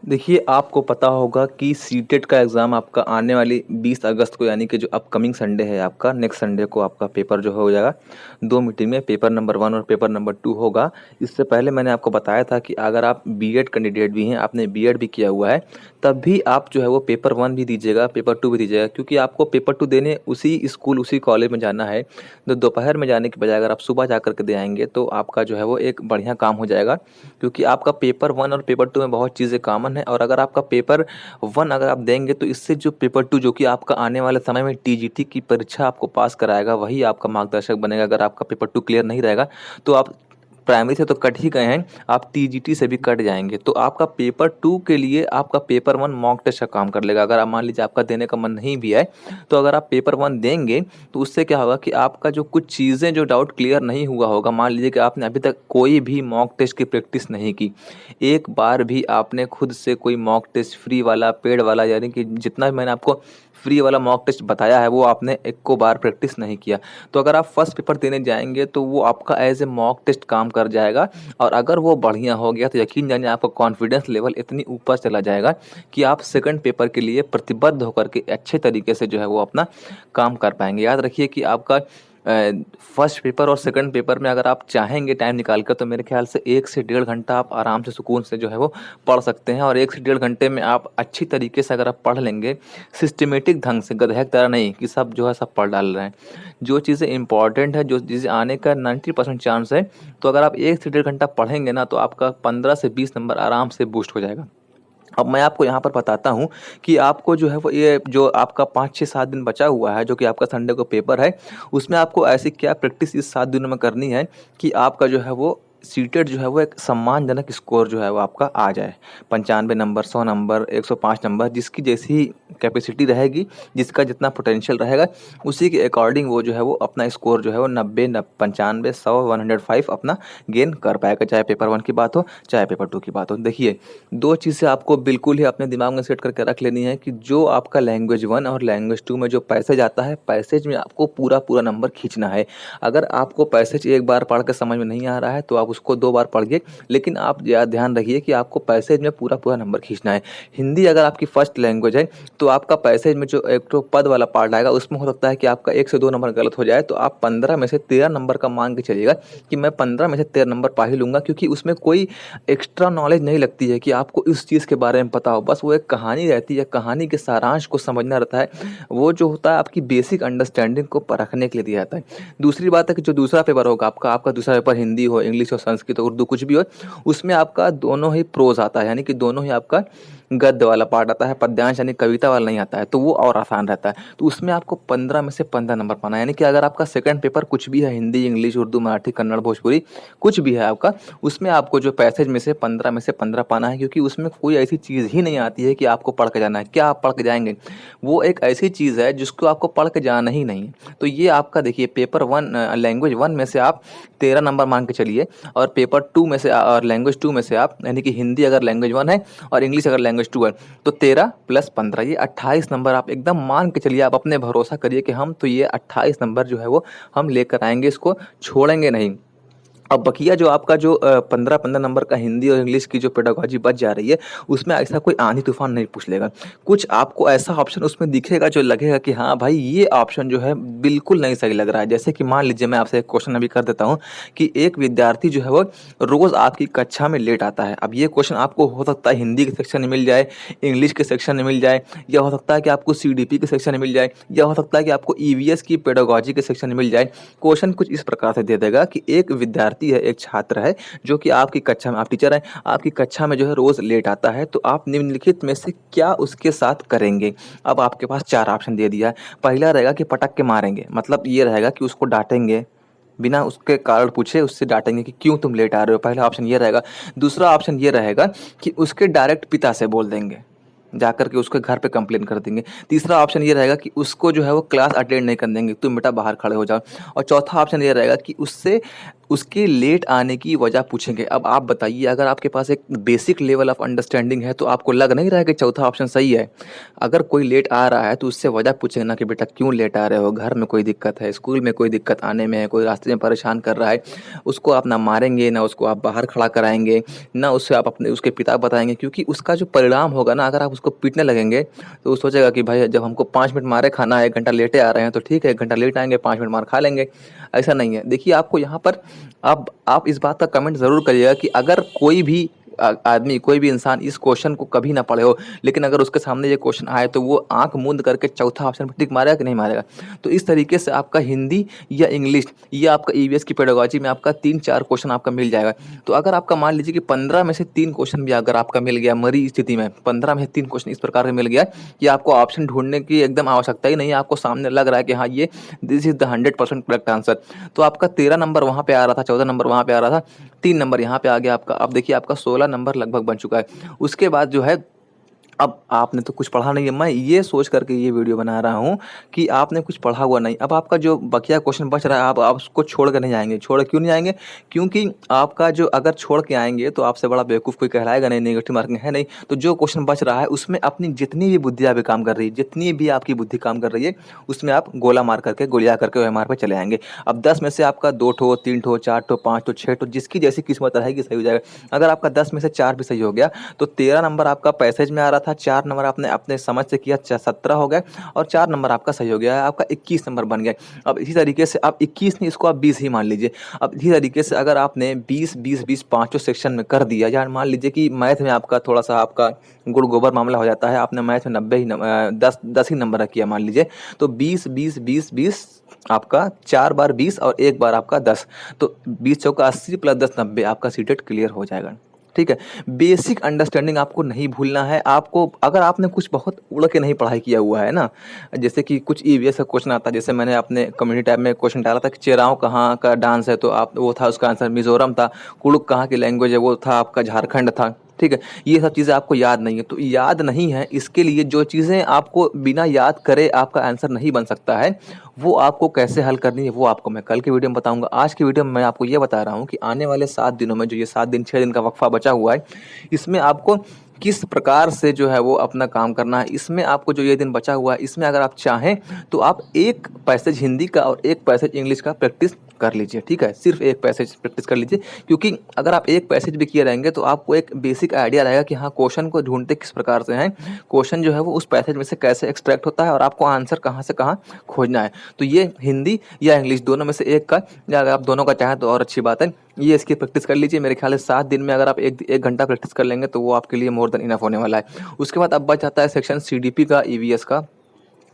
देखिए, आपको पता होगा कि सीटेट का एग्ज़ाम आपका आने वाली 20 अगस्त को यानी कि जो अपकमिंग संडे है आपका, नेक्स्ट संडे को आपका पेपर जो हो जाएगा। 2 मीटिंग में पेपर नंबर 1 और पेपर नंबर 2 होगा। इससे पहले मैंने आपको बताया था कि अगर आप बीएड कैंडिडेट भी हैं, आपने बीएड भी किया हुआ है, तब भी आप जो है वो पेपर 1 भी दीजिएगा, पेपर 2 भी दीजिएगा, क्योंकि आपको पेपर 2 देने उसी स्कूल, उसी कॉलेज में जाना है। तो दोपहर में जाने के बजाय अगर आप सुबह जा कर के दे आएँगे, तो आपका जो है वो एक बढ़िया काम हो जाएगा। क्योंकि आपका पेपर 1 और पेपर 2 में बहुत चीज़ें कॉमन है, और अगर आपका पेपर 1 अगर आप देंगे, तो इससे जो पेपर 2 जो कि आपका आने वाले समय में टीजीटी की परीक्षा आपको पास कराएगा, वही आपका मार्गदर्शक बनेगा। अगर आपका पेपर 2 क्लियर नहीं रहेगा, तो आप प्राइमरी से तो कट ही गए हैं, आप टीजीटी से भी कट जाएँगे। तो आपका पेपर 2 के लिए आपका पेपर 1 मॉक टेस्ट का काम कर लेगा। अगर आप मान लीजिए आपका देने का मन नहीं भी है, तो अगर आप पेपर 1 देंगे, तो उससे क्या होगा कि आपका जो कुछ चीज़ें जो डाउट क्लियर नहीं हुआ होगा, मान लीजिए कि आपने अभी तक कोई भी मॉक टेस्ट की प्रैक्टिस नहीं की, एक बार भी आपने खुद से कोई मॉक टेस्ट फ्री वाला, पेड वाला, यानी कि जितना भी मैंने आपको फ्री वाला मॉक टेस्ट बताया है, वो आपने एक्को बार प्रैक्टिस नहीं किया, तो अगर आप फर्स्ट पेपर देने जाएँगे, तो वो आपका एज़ ए मॉक टेस्ट काम कर जाएगा। और अगर वो बढ़िया हो गया, तो यकीन जानिए आपका कॉन्फिडेंस लेवल इतनी ऊपर चला जाएगा कि आप सेकंड पेपर के लिए प्रतिबद्ध होकर के अच्छे तरीके से जो है वो अपना काम कर पाएँगे। याद रखिए कि आपका फर्स्ट पेपर और सेकंड पेपर में अगर आप चाहेंगे टाइम निकाल कर, तो मेरे ख्याल से 1 से डेढ़ घंटा आप आराम से सुकून से जो है वो पढ़ सकते हैं। और 1 से डेढ़ घंटे में आप अच्छी तरीके से अगर आप पढ़ लेंगे, सिस्टमैटिक ढंग से, गधे की तरह नहीं कि सब जो है सब पढ़ डाल रहे हैं। जो चीज़ें इंपॉर्टेंट है, जो चीज़ें आने का 90% चांस है, तो अगर आप 1 से डेढ़ घंटा पढ़ेंगे ना, तो आपका 15 से 20 नंबर आराम से बूस्ट हो जाएगा। अब मैं आपको यहाँ पर बताता हूँ कि आपको जो है वो ये जो आपका 5, 6, 7 दिन बचा हुआ है, जो कि आपका संडे को पेपर है, उसमें आपको ऐसी क्या प्रैक्टिस इस 7 दिनों में करनी है कि आपका जो है वो सीटेट जो है वो एक सम्मानजनक स्कोर जो है वो आपका आ जाए। 95 नंबर, 100 नंबर, 105 नंबर, जिसकी जैसी कैपेसिटी रहेगी, जिसका जितना पोटेंशियल रहेगा, उसी के अकॉर्डिंग वो जो है वो अपना स्कोर जो है वो 90, 95, 100, 105 अपना गेन कर पाएगा, चाहे पेपर 1 की बात हो, चाहे पेपर 2 की बात हो। देखिए, 2 चीज़ें आपको बिल्कुल ही अपने दिमाग में सेट करके रख लेनी है कि जो आपका लैंग्वेज 1 और लैंग्वेज 2 में जो पैसेज आता है, पैसेज में आपको पूरा-पूरा नंबर खींचना है। अगर आपको पैसेज एक बार पढ़ के समझ में नहीं आ रहा है, तो आप उसको 2 बार पढ़िए, लेकिन आप ध्यान रखिए कि आपको पैसेज में पूरा-पूरा नंबर खींचना है। हिंदी अगर आपकी फर्स्ट लैंग्वेज है, तो आपका पैसेज में जो एक तो पद वाला पार्ट आएगा, उसमें हो सकता है कि आपका 1 से 2 नंबर गलत हो जाए, तो आप 15 में से 13 नंबर का मान के चलिएगा कि मैं 15 में से 13 नंबर पा ही लूँगा, क्योंकि उसमें कोई एक्स्ट्रा नॉलेज नहीं लगती है कि आपको इस चीज़ के बारे में पता हो। बस वो एक कहानी रहती है, कहानी के सारांश को समझना रहता है। वो जो होता है आपकी बेसिक अंडरस्टैंडिंग को परखने के लिए दिया जाता है। दूसरी बात है कि जो दूसरा पेपर होगा आपका, आपका दूसरा पेपर हिंदी हो, इंग्लिश हो, संस्कृत हो, उर्दू कुछ भी हो, उसमें आपका दोनों ही प्रोज़ आता है, यानी कि दोनों ही आपका गद्य वाला पार्ट आता है, पद्यांश यानी कविता वाला नहीं आता है, तो वो और आसान रहता है। तो उसमें आपको 15 में से 15 नंबर पाना है, यानी कि अगर आपका सेकंड पेपर कुछ भी है, हिंदी, इंग्लिश, उर्दू, मराठी, कन्नड़, भोजपुरी, कुछ भी है आपका, उसमें आपको जो पैसेज में से 15 में से 15 पाना है, क्योंकि उसमें कोई ऐसी चीज़ ही नहीं आती है कि आपको पढ़ के जाना है। क्या आप पढ़ के जाएँगे? वो एक ऐसी चीज़ है जिसको आपको पढ़ के जाना ही नहीं है। तो ये आपका देखिए पेपर 1 लैंग्वेज 1 में से आप 13 नंबर मान के चलिए, और पेपर 2 में से और लैंग्वेज 2 में से आप, यानी कि हिंदी अगर लैंग्वेज 1 है और इंग्लिश अगर लैंग्वेज 2 है, तो 13 प्लस 15 ये 28 नंबर आप एकदम मान के चलिए, आप अपने भरोसा करिए कि हम तो ये 28 नंबर जो है वो हम लेकर आएँगे, इसको छोड़ेंगे नहीं। अब बकिया जो आपका जो 15-15 नंबर का हिंदी और इंग्लिश की जो पेडागॉजी बच जा रही है, उसमें ऐसा कोई आंधी-तूफ़ान नहीं पूछ लेगा। कुछ आपको ऐसा ऑप्शन उसमें दिखेगा जो लगेगा कि हाँ भाई, ये ऑप्शन जो है बिल्कुल नहीं सही लग रहा है। जैसे कि मान लीजिए, मैं आपसे एक क्वेश्चन अभी कर देता हूँ कि एक विद्यार्थी जो है वो रोज़ आपकी कक्षा में लेट आता है। अब ये क्वेश्चन आपको हो सकता है हिंदी के सेक्शन में मिल जाए, इंग्लिश के सेक्शन में मिल जाए, या हो सकता है कि आपको सीडीपी के सेक्शन में मिल जाए, या हो सकता है कि आपको ईवीएस की पेडागॉजी के सेक्शन में मिल जाए। क्वेश्चन कुछ इस प्रकार से दे देगा कि एक विद्यार्थी है, एक छात्र है, जो कि आपकी कक्षा में, आप टीचर हैं, आपकी कक्षा में जो है रोज़ लेट आता है, तो आप निम्नलिखित में से क्या उसके साथ करेंगे? अब आपके पास 4 ऑप्शन दे दिया है। पहला रहेगा कि पटक के मारेंगे, मतलब ये रहेगा कि उसको डाँटेंगे, बिना उसके कारण पूछे उससे डाँटेंगे कि क्यों तुम लेट आ रहे हो? पहला ऑप्शन ये रहेगा। दूसरा ऑप्शन ये रहेगा कि उसके डायरेक्ट पिता से बोल देंगे, जाकर के उसके घर पे कंप्लेन कर देंगे। तीसरा ऑप्शन ये रहेगा कि उसको जो है वो क्लास अटेंड नहीं करने देंगे, तुम बेटा बाहर खड़े हो जाओ। और चौथा ऑप्शन ये रहेगा कि उससे उसके लेट आने की वजह पूछेंगे। अब आप बताइए, अगर आपके पास एक बेसिक लेवल ऑफ अंडरस्टैंडिंग है तो आपको लग नहीं रहा है कि चौथा ऑप्शन सही है। अगर कोई लेट आ रहा है तो उससे वजह पूछेंगे ना कि बेटा क्यों लेट आ रहे हो, घर में कोई दिक्कत है, स्कूल में कोई दिक्कत आने में है, कोई रास्ते में परेशान कर रहा है। उसको आप ना मारेंगे, ना उसको आप बाहर खड़ा कराएंगे, ना उससे आप अपने उसके पिता बताएंगे, क्योंकि उसका जो परिणाम होगा ना, अगर आप उसको पीटने लगेंगे तो वो सोचेगा कि भाई जब हमको 5 मिनट मारे खाना है, 1 घंटा लेटे आ रहे हैं तो ठीक है, 1 घंटा लेट आएंगे, 5 मिनट मार खा लेंगे। ऐसा नहीं है। देखिए आपको यहाँ पर अब आप इस बात का कमेंट ज़रूर करिएगा कि अगर कोई भी आदमी, कोई भी इंसान इस क्वेश्चन को कभी ना पढ़े हो, लेकिन अगर उसके सामने ये क्वेश्चन आए तो वो आँख मूंद करके चौथा ऑप्शन पे टिक मारेगा कि नहीं मारेगा। तो इस तरीके से आपका हिंदी या इंग्लिश या आपका ईवीएस की पेडागोजी में आपका 3-4 क्वेश्चन आपका मिल जाएगा। तो अगर आपका मान लीजिए कि 15 में से 3 क्वेश्चन भी अगर आपका मिल गया, मरी स्थिति में 15 में से 3 क्वेश्चन इस प्रकार का मिल गया कि आपको ऑप्शन ढूँढने की एकदम आवश्यकता ही नहीं है, आपको सामने लग रहा है कि हाँ, ये this is the 100% correct answer. तो आपका 13 नंबर वहाँ पे आ रहा था, 14 नंबर वहाँ पे आ रहा था, 3 नंबर यहाँ पे आ गया आपका। अब देखिए आपका 16 नंबर लगभग बन चुका है। उसके बाद जो है, अब आपने तो कुछ पढ़ा नहीं है, मैं ये सोच करके ये वीडियो बना रहा हूँ कि आपने कुछ पढ़ा हुआ नहीं। अब आपका जो बकिया क्वेश्चन बच रहा है, आप उसको छोड़ कर नहीं आएँगे। छोड़ क्यों नहीं आएँगे? क्योंकि आपका जो अगर छोड़ के आएँगे तो आपसे बड़ा बेवकूफ़ कोई कहलाएगा नहीं, नेगेटिव मार्किंग है नहीं। तो जो क्वेश्चन बच रहा है उसमें अपनी जितनी भी बुद्धि अभी काम कर रही है, जितनी भी आपकी बुद्धि काम कर रही है, उसमें आप गोला मार करके, गोलियाँ करके ओएमआर पे चले आएँगे। अब 10 में से आपका 2 ठो, 3 ठो, 4 ठो, 5 ठो, 6 ठो, जिसकी जैसी किस्मत रहेगी सही हो जाएगा। अगर आपका 10 में से 4 भी सही हो गया तो 13 नंबर आपका पैसेज में आ रहा था, 4 नंबर आपने अपने समझ से किया, 17 हो गए और 4 नंबर आपका सही हो गया है, आपका 21 नंबर बन गया। अब इसी तरीके से आप 21 नहीं, इसको आप 20 ही मान लीजिए। अब इसी तरीके से अगर आपने 20, 20, 20 पाँचों सेक्शन में कर दिया, या मान लीजिए कि मैथ में आपका थोड़ा-सा आपका गुड़ गोबर मामला हो जाता है, आपने मैथ में 90 ही 10 ही नंबर किया मान लीजिए, तो 20, 20, 20, 20 आपका 4 बार 20 और 1 बार आपका 10, तो 20 चौका 80 प्लस 10 90, आपका सीटेट क्लियर हो जाएगा। ठीक है? बेसिक अंडरस्टैंडिंग आपको नहीं भूलना है। आपको अगर आपने कुछ बहुत उड़ के नहीं पढ़ाई किया हुआ है ना, जैसे कि कुछ ईवीएस का क्वेश्चन आता है, जैसे मैंने अपने कम्युनिटी टैब में क्वेश्चन डाला था कि चेराव कहाँ का डांस है, तो आप वो था उसका आंसर मिज़ोरम था। कुडुक कहाँ की लैंग्वेज है, वो था आपका झारखंड था। ठीक है? ये सब चीज़ें आपको याद नहीं है, तो याद नहीं है इसके लिए जो चीज़ें आपको बिना याद करे आपका आंसर नहीं बन सकता है, वो आपको कैसे हल करनी है वो आपको मैं कल की वीडियो में बताऊँगा। आज की वीडियो में मैं आपको ये बता रहा हूँ कि आने वाले 7 दिनों में, जो ये 7 दिन 6 दिन का वक़्फ़ा बचा हुआ है, इसमें आपको किस प्रकार से जो है वो अपना काम करना है। इसमें आपको जो ये दिन बचा हुआ है, इसमें अगर आप चाहें तो आप 1 पैसेज हिंदी का और 1 पैसेज इंग्लिश का प्रैक्टिस कर लीजिए, ठीक है? सिर्फ़ 1 पैसेज प्रैक्टिस कर लीजिए, क्योंकि अगर आप 1 पैसेज भी किए रहेंगे तो आपको एक बेसिक आइडिया रहेगा कि हाँ, क्वेश्चन को ढूँढते किस प्रकार से हैं, क्वेश्चन जो है वो उस पैसेज में से कैसे एक्सट्रैक्ट होता है और आपको आंसर कहाँ से कहाँ खोजना है। तो ये हिंदी या इंग्लिश दोनों में से एक का, या अगर आप दोनों का चाहें तो और अच्छी बात है। ये इसकी प्रैक्टिस कर लीजिए। मेरे ख्याल से 7 दिन में अगर आप 1 घंटा प्रैक्टिस कर लेंगे तो वो आपके लिए मोर देन इनफ होने वाला है। उसके बाद अब बच जाता है सेक्शन सीडीपी का, ईवीएस का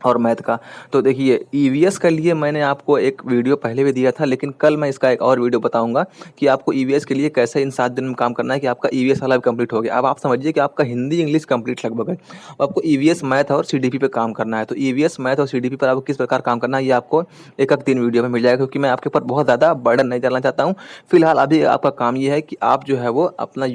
और मैथ का। तो देखिए ईवीएस के लिए मैंने आपको एक वीडियो पहले भी दिया था, लेकिन कल मैं इसका एक और वीडियो बताऊंगा कि आपको ईवीएस के लिए कैसे इन 7 दिन में काम करना है कि आपका ईवीएस वाला भी कंप्लीट हो गया। अब आप समझिए कि आपका हिंदी इंग्लिश कंप्लीट लगभग है। अब आपको ईवीएस मैथ और सीडीपी पे काम करना है। तो ईवीएस मैथ और सीडीपी पर आपको किस प्रकार काम करना है ये आपको एक 3 वीडियो में मिल जाएगा, क्योंकि मैं आपके ऊपर बहुत ज़्यादा बर्डन नहीं डालना चाहता हूँ। फिलहाल अभी आपका काम ये है कि आप जो है वो अपना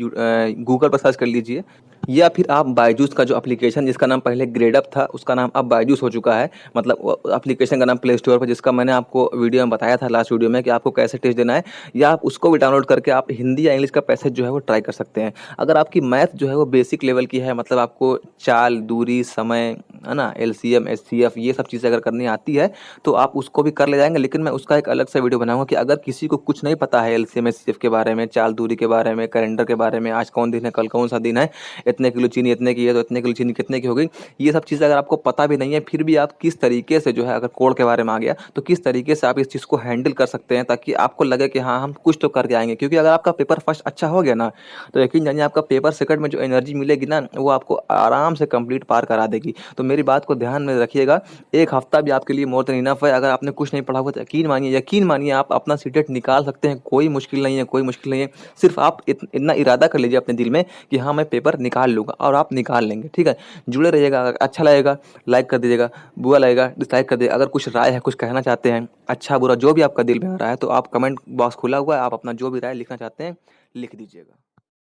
गूगल पर सर्च कर लीजिए, या फिर आप बायजूस का जो एप्लीकेशन जिसका नाम पहले ग्रेडअप था उसका नाम अब बायजूस हो चुका है। मतलब एप्लीकेशन का नाम प्ले स्टोर पर, जिसका मैंने आपको वीडियो में बताया था लास्ट वीडियो में कि आपको कैसे टेस्ट देना है, या आप उसको भी डाउनलोड करके आप हिंदी या इंग्लिश का पैसेज जो है वो ट्राई कर सकते हैं। अगर आपकी मैथ जो है वो बेसिक लेवल की है, मतलब आपको चाल, दूरी, समय, है ना, एलसीएम, एचसीएफ, ये सब चीज़ें अगर करनी आती है तो आप उसको भी कर ले जाएंगे। लेकिन मैं उसका एक अलग सा वीडियो बनाऊंगा कि अगर किसी को कुछ नहीं पता है एलसीएम, एचसीएफ के बारे में, चाल दूरी के बारे में, कैलेंडर के बारे में, आज कौन दिन है, कल कौन सा दिन है, इतने किलो चीनी इतने की है तो इतने किलो चीनी कितने की हो गई, ये सब चीज़ें अगर आपको पता भी नहीं है, फिर भी आप किस तरीके से जो है, अगर कोड के बारे में आ गया तो किस तरीके से आप इस चीज़ को हैंडल कर सकते हैं, ताकि आपको लगे कि हाँ, हम कुछ तो करके आएंगे। क्योंकि अगर आपका पेपर फर्स्ट अच्छा हो गया ना, तो यकीन जानिए आपका पेपर सेकंड में जो एनर्जी मिलेगी ना, वो आपको आराम से कंप्लीट पार करा देगी। तो मेरी बात को ध्यान में रखिएगा, 1 हफ्ता भी आपके लिए मोर देन इनफ है। अगर आपने कुछ नहीं पढ़ा हुआ तो यकीन मानिए आप अपना सीटेट निकाल सकते हैं। कोई मुश्किल नहीं है, कोई मुश्किल नहीं है। सिर्फ आप इतना इरादा कर लीजिए अपने दिल में कि हाँ, मैं पेपर निकाल लूँगा, और आप निकाल लेंगे। ठीक है? जुड़े रहिएगा। अगर अच्छा लगेगा लाइक कर दीजिएगा, बुरा लगेगा डिसलाइक कर दीजिएगा। अगर कुछ राय है, कुछ कहना चाहते हैं, अच्छा बुरा जो भी आपका दिल में आ रहा है, तो आप कमेंट बॉक्स खुला हुआ है, आप अपना जो भी राय लिखना चाहते हैं लिख दीजिएगा।